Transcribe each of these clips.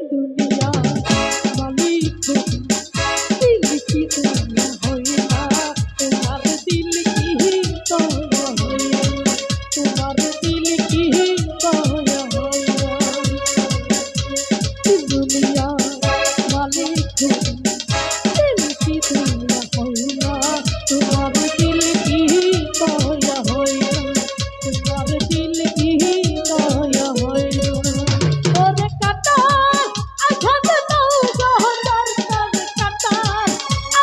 दुनिया मालिक दिल की दुनिया होइला तुम्हार दिल की तोया होइला तुम्हार दिल की तोया होइला दुनिया मालिक दिल की दुनिया होइला तुम्हार दिल की तोया होइला तुम्हार दिल की तोया होइला ओरे काटा आघात दाও গহদার তার কাটা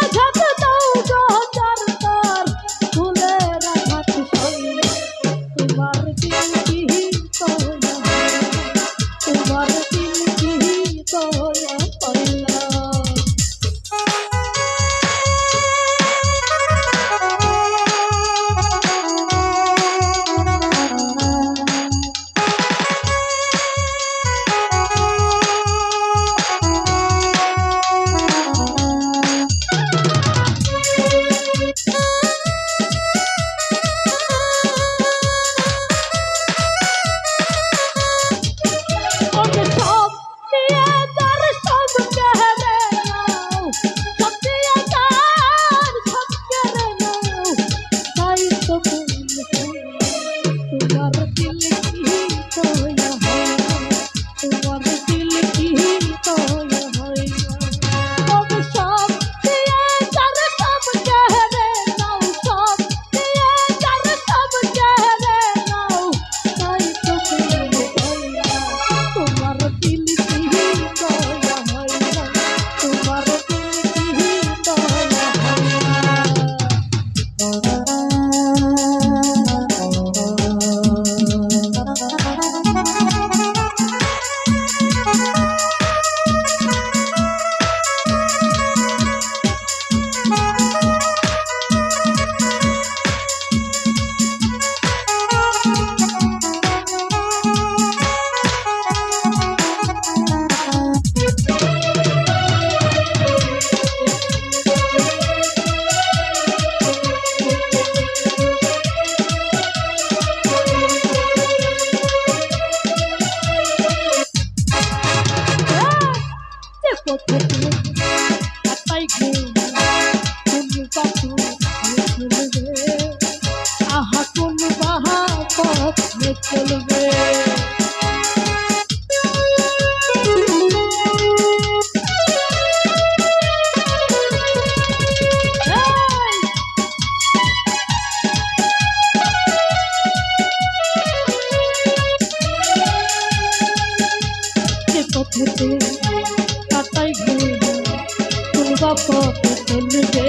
আঘাত দাও গহদার তার ফুলের আঘাত সইলা তোমার দিল কি তোয়া তোমার দিল কি তোয়া হইলা আহা কোন বাহা পথ চলবে পথেতে কাটাই ঘুরবে কোন বা পথ চলবে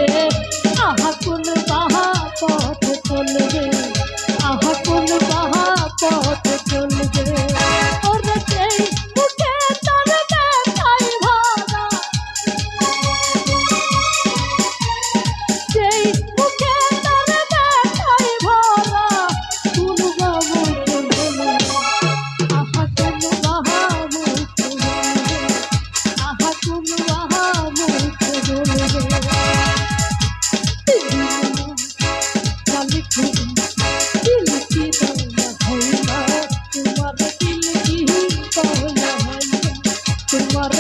আহা কোন বাহা পথ চলবে আহা কোন বাহা পথ চলবে ওরে সেই মুখে তার দেখাই ভরা সেই মুখে তার দেখাই ভরা কোন বাবু চলবে আহা কোন বাহা মুখ চলবে আহা কোন বাহা মুখ চলবে दिल की तोया होइला तुम्हार दिल की तोया होइला तुम्हार